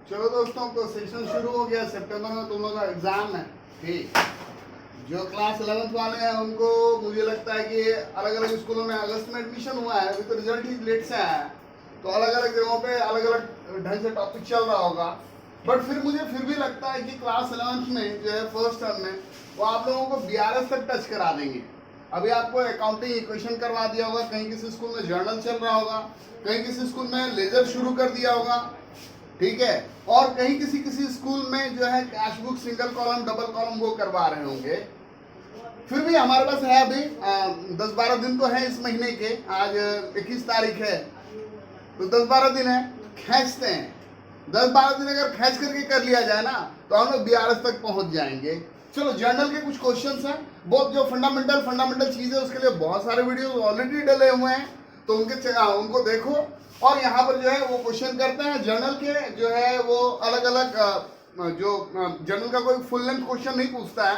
चलो दोस्तों, तो सेशन शुरू हो गया। सितंबर में तुम लोगों का एग्जाम है। ठीक। जो क्लास 11th वाले हैं उनको मुझे लगता है कि अलग अलग स्कूलों में अगस्त में एडमिशन हुआ है, अभी तो रिजल्ट ही लेट से आया है, तो अलग अलग जगहों पे अलग अलग ढंग से टॉपिक चल रहा होगा। बट फिर मुझे फिर भी लगता है कि क्लास 11th में जो है फर्स्ट टर्म में वो आप लोगों को बीआरएस तक टच करा देंगे। अभी आपको अकाउंटिंग इक्वेशन करवा दिया होगा, कहीं किसी स्कूल में जर्नल चल रहा होगा, कहीं किसी स्कूल में लेजर शुरू कर दिया होगा। ठीक है। और कहीं किसी किसी स्कूल में जो है cash book single column double column वो करवा रहे होंगे। फिर भी हमारे पास है अभी 10-12 दिन तो है इस महीने के। आज 21 तारीख है, तो 10-12 दिन है, खींचते हैं। 10-12 दिन अगर खींच करके कर लिया जाए ना तो हम लोग बीआरएस तक पहुंच जाएंगे। चलो, जर्नल के कुछ क्वेश्चंस हैं, बहुत जो फंडामेंटल चीज है उसके लिए बहुत सारे वीडियोस ऑलरेडी डले हुए हैं, तो उनको देखो। और यहाँ पर जो है वो क्वेश्चन करते हैं जर्नल के, जो है वो अलग अलग जो जर्नल का कोई फुल लेंथ क्वेश्चन नहीं पूछता है,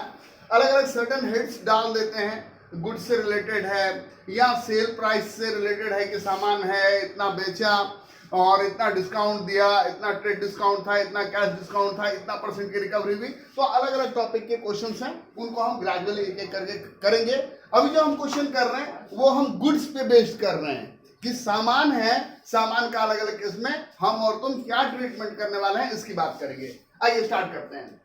अलग अलग सर्टन हेड्स डाल देते हैं। गुड्स से रिलेटेड है या सेल प्राइस से रिलेटेड है कि सामान है इतना बेचा और इतना डिस्काउंट दिया, इतना ट्रेड डिस्काउंट था, इतना कैश डिस्काउंट था, इतना परसेंट की रिकवरी हुई। तो अलग अलग टॉपिक के क्वेश्चंस हैं, उनको हम ग्रेजुअली एक एक करके करेंगे। अभी जो हम क्वेश्चन कर रहे हैं वो हम गुड्स पे बेस्ड कर रहे हैं कि सामान है, सामान का अलग अलग किस्म में हम और तुम क्या ट्रीटमेंट करने वाले हैं इसकी बात करेंगे। आइए स्टार्ट करते हैं।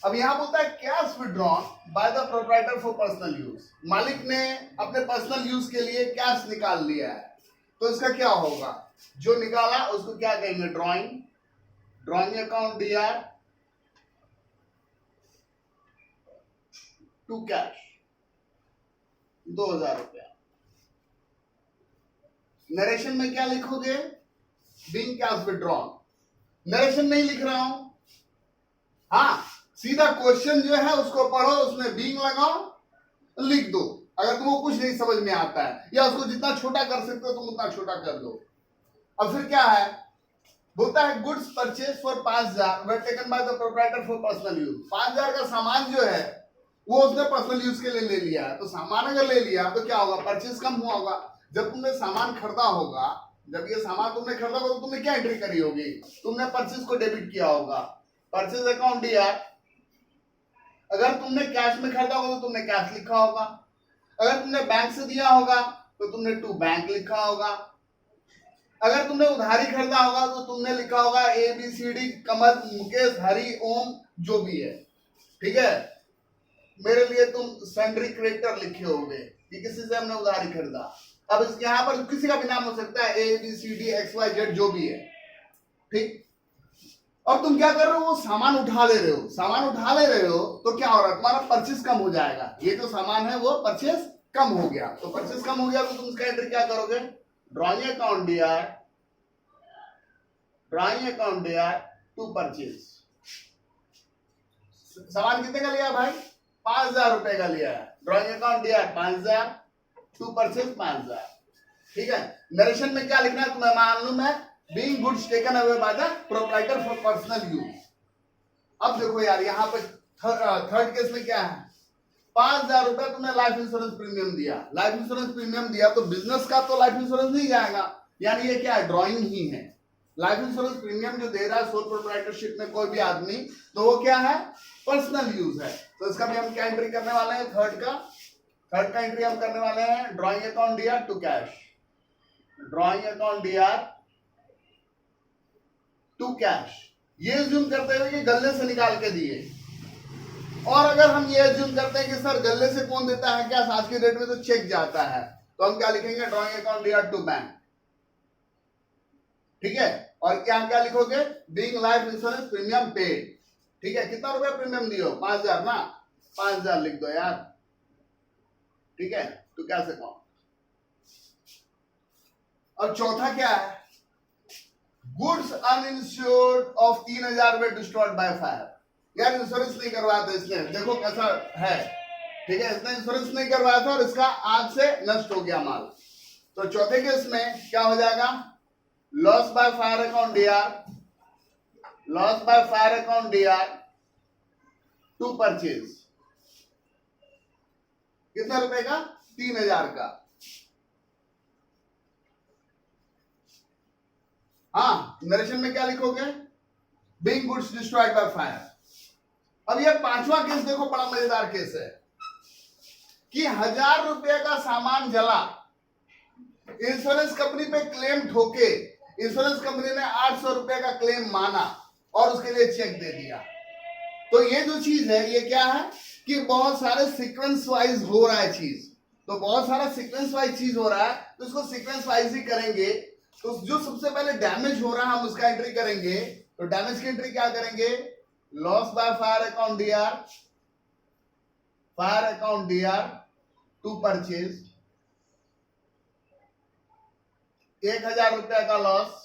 अब यहां बोलता है cash withdrawn by the proprietor for personal use. मालिक ने अपने पर्सनल यूज के लिए कैश निकाल लिया है, तो इसका क्या होगा? जो निकाला उसको क्या कहेंगे? Drawing account DR to cash 2000 रुपया। नरेशन में क्या लिखोगे? Being cash withdrawn. नरेशन नहीं लिख रहा हूं, हाँ, सीधा क्वेश्चन जो है उसको पढ़ो, उसमें बीइंग लगाओ, लिख दो। अगर तुमको कुछ नहीं समझ में आता है या उसको जितना छोटा कर सकते हो तुम उतना छोटा कर दो। अब फिर क्या है? बोलता है goods purchase for 5000 were taken by the proprietor for personal use. 5000 का सामान जो है वो उसने पर्सनल यूज के लिए ले लिया है। तो सामान अगर ले लिया तो क्या होगा? परचेज कम हुआ होगा। जब तुमने सामान खरीदा होगा, जब ये सामान तुमने खरीदा होगा तो तुमने क्या एंट्री करी होगी? तुमने परचेज को डेबिट किया होगा, परचेज अकाउंट दिया। अगर तुमने कैश में खरीदा होगा तो तुमने कैश लिखा होगा, अगर तुमने बैंक से दिया होगा तो तुमने टू बैंक लिखा होगा, अगर तुमने उधारी खरीदा होगा तो तुमने लिखा होगा ABCD कमल मुकेश हरि ओम जो भी है। ठीक है। मेरे लिए तुम सैंड्री क्रेडिटर लिखे होगे कि किसी से हमने उधारी खरीदा। अब इसके यहां पर किसी का भी नाम हो सकता है, ABCD XYZ जो भी है। ठीक। और तुम क्या कर रहे हो? वो सामान उठा ले रहे हो। सामान उठा ले रहे हो तो क्या हो रहा है? तुम्हारा परचेस कम हो जाएगा। ये जो सामान है वो परचेस कम हो गया, तो परचेस कम हो गया तो तुम इसका एंट्री क्या करोगे? Drawing account DR to purchase. सामान कितने का लिया भाई? 5000 रुपए का लिया है। Drawing account DR 5000 to purchase 5000। ठीक है। नरेशन में क्या लिखना है? तुम्हें मालूम है, being goods taken away by the proprietor for personal use. अब देखो यार, यहाँ पे थर्ड केस में क्या है? 5000 रुपए तुमने लाइफ इंश्योरेंस प्रीमियम दिया। लाइफ इंश्योरेंस प्रीमियम दिया तो बिजनेस का तो लाइफ इंश्योरेंस नहीं जाएगा, यानी ये क्या है? ड्रॉइंग ही है। लाइफ इंश्योरेंस प्रीमियम जो दे रहा है सोल प्रोप्राइटरशिप में कोई भी आदमी, तो वो क्या है? पर्सनल यूज है। तो इसका भी हम क्या एंट्री करने वाले हैं? थर्ड का एंट्री हम करने वाले हैं drawing account DR to cash. Drawing account DR to cash. ये एज्यूम करते हुए कि गले से निकाल के दिए। और अगर हम ये एज्यूम करते हैं कि सर गले से कौन देता है क्या, आज की डेट में तो चेक जाता है, तो हम क्या लिखेंगे? Drawing account DR to bank. ठीक है। और क्या लिखोगे? Being life insurance premium paid. ठीक है। कितना रुपया प्रीमियम दियो? 5000 ना, 5000 लिख दो यार। ठीक है। तो कैसे अकाउंट। और चौथा क्या है? Goods uninsured of 3000 way destroyed by fire. यार इंश्योरेंस नहीं करवाया था इसने, देखो कैसा है। ठीक है। इसने इंश्योरेंस नहीं करवाया था और इसका आग से नष्ट हो गया माल। तो चौथे केस में क्या हो जाएगा? Loss by fire account DR to purchase. कितना रुपए का? 3000 का। हाँ, नरेशन में क्या लिखोगे? Being goods destroyed by fire. अब ये पांचवा केस देखो, बड़ा मजेदार केस है कि 1000 रुपए का सामान जला, इंश्योरेंस कंपनी पे क्लेम ठोके, इंश्योरेंस कंपनी ने 800 रुपए का क्लेम माना और उसके लिए चेक दे दिया। तो ये जो चीज है ये क्या है कि बहुत सारे सीक्वेंस वाइज हो रहा है चीज, तो बहुत सारा सीक्वेंस वाइज चीज हो रहा है, तो इसको सीक्वेंस वाइज ही करेंगे। तो जो सबसे पहले डैमेज हो रहा है हम उसका एंट्री करेंगे। तो डैमेज की एंट्री क्या करेंगे? Loss by fire account DR, fire account DR to purchase, 1000 रुपए का लॉस।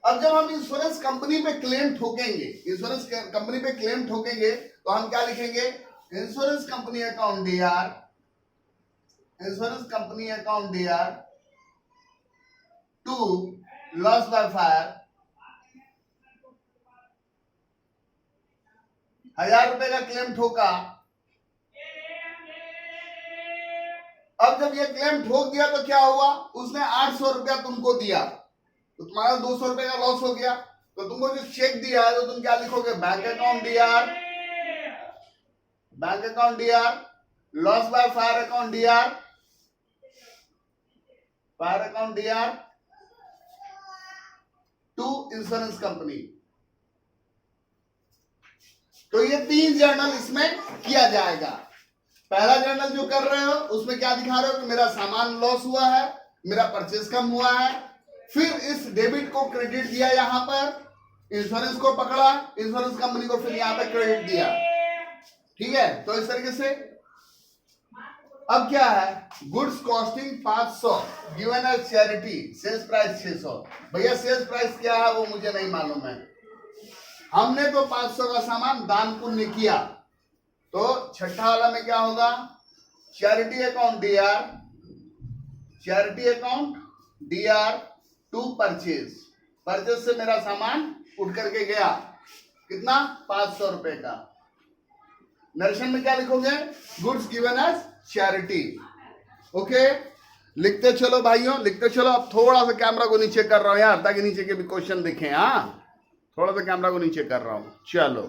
अब जब हम इंश्योरेंस कंपनी पे क्लेम ठोकेंगे, इंश्योरेंस कंपनी पे क्लेम ठोकेंगे तो हम क्या लिखेंगे? Insurance company account DR, insurance company account DR to loss by fire, 1000 रुपए का क्लेम ठोका। अब जब ये क्लेम ठोक दिया तो क्या हुआ? उसने 800 रुपया तुमको दिया, तो तुम्हारा 200 रुपए का लॉस हो गया। तो तुमको जो चेक दिया है तो तुम क्या लिखोगे? Bank account DR, bank account DR, loss by fire account DR, fire account DR to insurance company. तो ये 3 जर्नल इसमें किया जाएगा। पहला जर्नल जो कर रहे हो उसमें क्या दिखा रहे हो कि मेरा सामान लॉस हुआ है, मेरा परचेज कम हुआ है, फिर इस डेबिट को क्रेडिट दिया, यहां पर इंश्योरेंस को पकड़ा, इंश्योरेंस कंपनी को फिर यहां पर क्रेडिट दिया। ठीक है, तो इस तरीके से। अब क्या है? Goods costing 500 given as charity, sales price 600। भैया सेल्स प्राइस क्या है वो मुझे नहीं मालूम है, हमने तो 500 का सामान दान पुण्य किया। तो छठा वाला में क्या होगा? Charity account DR, charity account DR to purchase, purchase से मेरा सामान उठ करके गया, कितना? 500 रुपए का। नरेशन में क्या लिखोगे? Goods given as charity. Okay, लिखते चलो भाइयों, लिखते चलो। अब थोड़ा सा कैमरा को नीचे कर रहा हूं यार, ताकि नीचे के भी क्वेश्चन दिखें। हाँ, थोड़ा सा कैमरा को नीचे कर रहा हूं। चलो,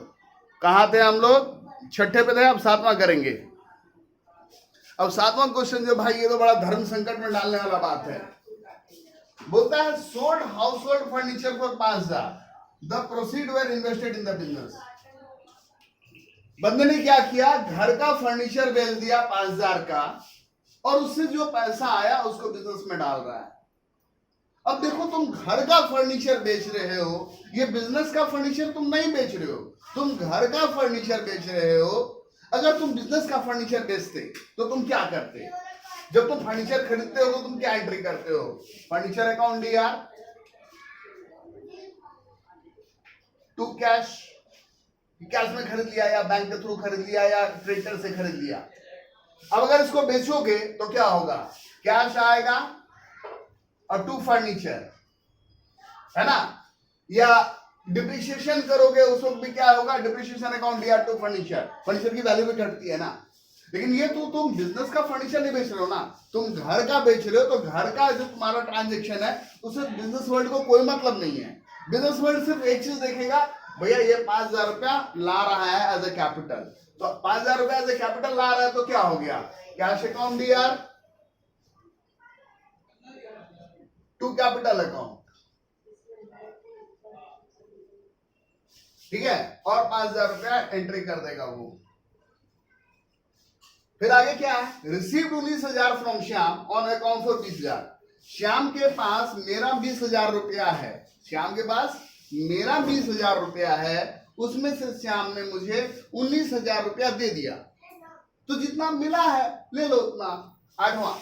कहां थे हम लोग? छठे पे थे, अब 7वां करेंगे। अब 7वां क्वेश्चन जो भाई, ये तो बड़ा धर्म संकट में डालने वाला बात है। बोलता है sold household furniture for 5000, the proceed were invested in the business. बंदे ने क्या किया? घर का फर्नीचर बेच दिया 5000 का, और उससे जो पैसा आया उसको बिजनेस में डाल रहा है। अब देखो, तुम घर का फर्नीचर बेच रहे हो, ये बिजनेस का फर्नीचर तुम नहीं बेच रहे हो, तुम घर का फर्नीचर बेच रहे हो। अगर तुम बिजनेस का फर्नीचर बेचते तो तुम क्या करते? जब तुम फर्नीचर खरीदते हो तो तुम क्या एंट्री करते हो? Furniture account DR to cash, cash में खरीद लिया या बैंक के थ्रू खरीद लिया या क्रेडिटर से खरीद लिया। अब अगर इसको बेचोगे तो क्या होगा? कैश आएगा और टू फर्नीचर, है ना? या डिप्रिशिएशन करोगे उस वक्त भी क्या होगा? Depreciation account DR to furniture, furniture की वैल्यू भी घटती है ना। लेकिन ये तो तुम बिजनेस का फर्नीचर नहीं बेच रहे हो ना, तुम घर का बेच रहे हो। तो घर का जो तुम्हारा ट्रांजेक्शन है उससे बिजनेस वर्ल्ड को कोई मतलब नहीं है। बिजनेस वर्ल्ड सिर्फ एक चीज देखेगा, भैया ये 5000 रुपया ला रहा है एज ए कैपिटल। तो 5000 रुपया एज ए कैपिटल ला रहा है तो क्या हो गया? Cash account DR to capital account, ठीक है, और 5000 रुपया एंट्री कर देगा वो। फिर आगे क्या है? Received 19000 from Shyam on account for 20000। Shyam के पास मेरा 20000 रुपया है, श्याम के पास मेरा 20000 रुपया है, उसमें से श्याम ने मुझे 19000 रुपया दे दिया। तो जितना मिला है ले लो उतना। आठवां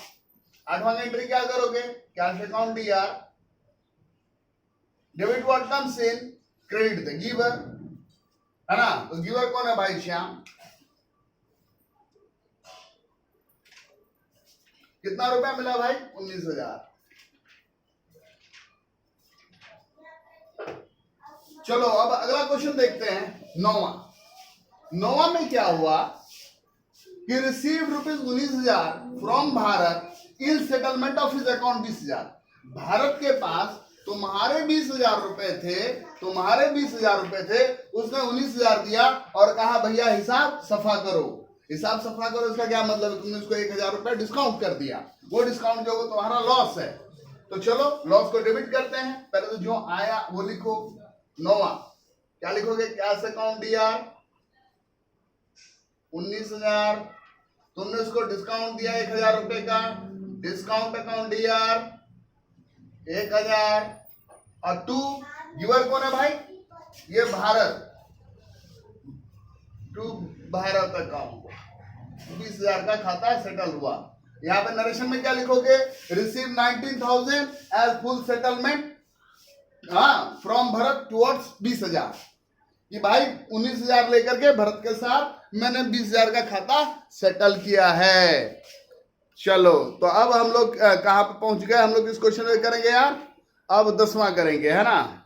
का एंट्री क्या करोगे? Cash account D R, debit what comes in, credit the giver, है ना? तो गिवर कौन है भाई? श्याम। कितना रुपया मिला भाई? 19000। चलो अब अगला क्वेश्चन देखते हैं, 9वां में क्या हुआ कि received rupees 19000 from Bharat in settlement of his account 20000। Bharat के पास तुम्हारे 20,000 रुपए थे, उसने 19,000 दिया और कहा भैया हिसाब सफा करो। इसका क्या मतलब है? तुमने उसको 1,000 रुपए डिस्काउंट कर दिया। वो डिस्काउंट जो वो तुम्हारा लॉस है। तो चलो लॉस को डेबिट करते हैं। पहले तो जो आया वो लिखो। 9वां क्या लिखोगे? कैश अकाउंट डीआर 19,000, तुमने उसको डिस्काउंट दिया 1,000 रुपए का। डिस्काउंट अकाउंट डीआर 1,000 और 2 गिवर कौन है भाई? ये भारत। 2 भारत अकाउंट 20,000 का खाता सेटल हुआ। यहाँ पे नरेशन में क्या लिखोगे? Receive 19,000 as full settlement from Bharat towards 20,000। कि भाई 19,000 लेकर के भरत के साथ मैंने 20,000 का खाता सेटल किया है। चलो तो अब हम लोग कहां पे पहुंच गए? हम लोग इस क्वेश्चन में करेंगे यार, अब 10वां करेंगे, है ना?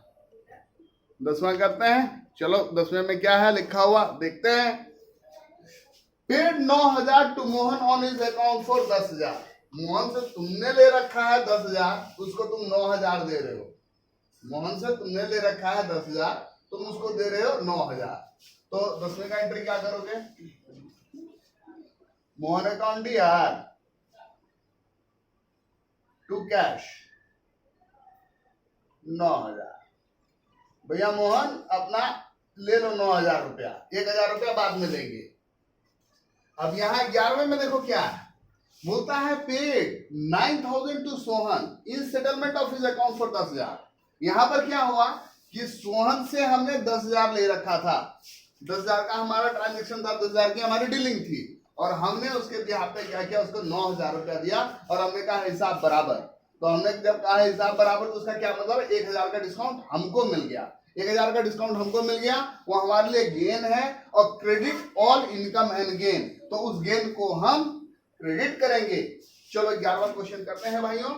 10वां करते हैं। चलो 10वें में क्या है लिखा हुआ देखते हैं। Paid 9,000 to Mohan on his account for 10,000। Mohan से तुमने ले रखा है 10,000, उसको तुम 9,000 दे रहे हो। मोहन से तुमने ले रखा है 10,000, तुम उसको दे रहे हो 9,000। तो 10वें का एंट्री क्या करोगे? Mohan account DR to cash 9,000। भैया मोहन अपना ले लो 9,000 रुपया, 1,000 रुपया बाद में लेंगे। अब यहाँ 11वें में देखो क्या है, बोलता है paid 9,000 to Sohan in settlement of his account for 10,000। यहां पर क्या हुआ कि सोहन से हमने 10,000 ले रखा था। 10,000 का हमारा ट्रांजेक्शन था, 10,000 की हमारी डीलिंग थी और हमने उसके बिहाफ पे क्या किया? उसको 9,000 रुपया दिया और हमने कहा हिसाब बराबर। तो हमने जब कहा हिसाब बराबर तो उसका क्या मतलब? 1,000 का डिस्काउंट हमको मिल गया। 1,000 का डिस्काउंट हमको मिल गया, वो हमारे लिए गेन है। और credit all income and gain, तो उस गेन को हम क्रेडिट करेंगे। चलो 11वां क्वेश्चन करते हैं भाइयों।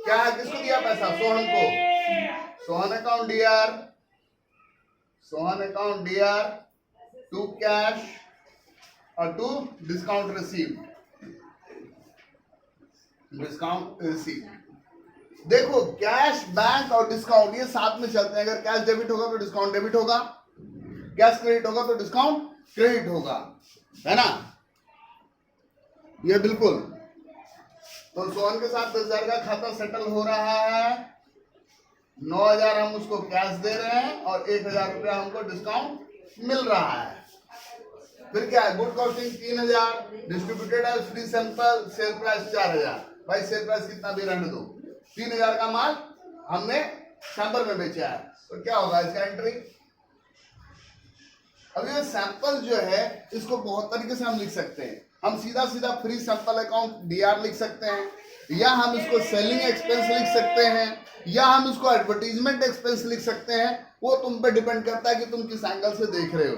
क्या है? किसको दिया पैसा? सोहन को। Sohan account DR to cash और टू डिस्काउंट रिसीव। देखो कैश, बैंक और डिस्काउंट ये साथ में चलते हैं। अगर कैश डेबिट होगा तो डिस्काउंट डेबिट होगा, कैश क्रेडिट होगा तो डिस्काउंट क्रेडिट होगा, है ना? ये बिल्कुल। तो सोहन के साथ 10,000 का खाता सेटल हो रहा है। 9,000 हम उसको कैश दे रहे हैं और 1,000 रुपया हमको डिस्काउंट मिल रहा है। फिर क्या है? Good costing 3,000, distributed as free sample, sale price 4,000। भाई सेल प्राइस कितना भी रहने दो, 3,000 का माल हमने सैंपल में बेचा है। तो क्या होगा इसका एंट्री? अब ये सैंपल जो है इसको बहुत तरीके से हम लिख सकते हैं। हम सीधा सीधा फ्री सैंपल अकाउंट डीआर लिख सकते हैं, या हम इसको सेलिंग एक्सपेंस लिख सकते हैं, या हम इसको एडवर्टीजमेंट एक्सपेंस लिख सकते हैं। वो तुम पे डिपेंड करता है कि तुम किस एंगल से देख रहे हो।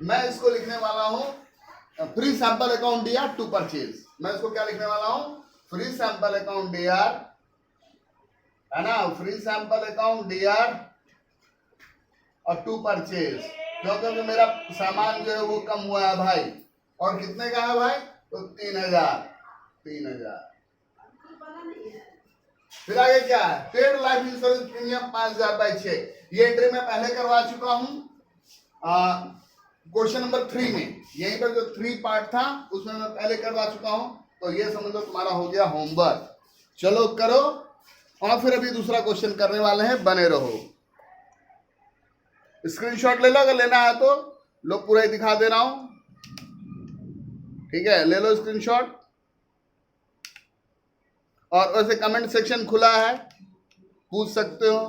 मैं इसको लिखने वाला हूं free sample account DR to purchase. मैं इसको क्या लिखने वाला हूं? फ्री सैंपल अकाउंट डीआर, है ना? फ्री सैंपल अकाउंट डीआर और टू परचेज। क्योंकि मेरा सामान जो है वो कम हुआ है भाई। और कितने का है भाई? तो 3,000। फिर आगे क्या है? Paid life insurance premium 5,000/6। ये एंट्री मैं पहले करवा चुका हूं क्वेश्चन नंबर 3 में। यहीं पर जो 3 पार्ट था उसमें मैं पहले करवा चुका हूं। तो ये समझ लो तुम्हारा हो गया होमवर्क। चलो करो और फिर अभी दूसरा क्वेश्चन करने वाले हैं, बने रहो। स्क्रीनशॉट ले लो अगर लेना है तो, लो पूरा ही दिखा दे रहा हूं, ठीक है? ले लो स्क्रीनशॉट। और वैसे कमेंट सेक्शन खुला है, पूछ सकते हो।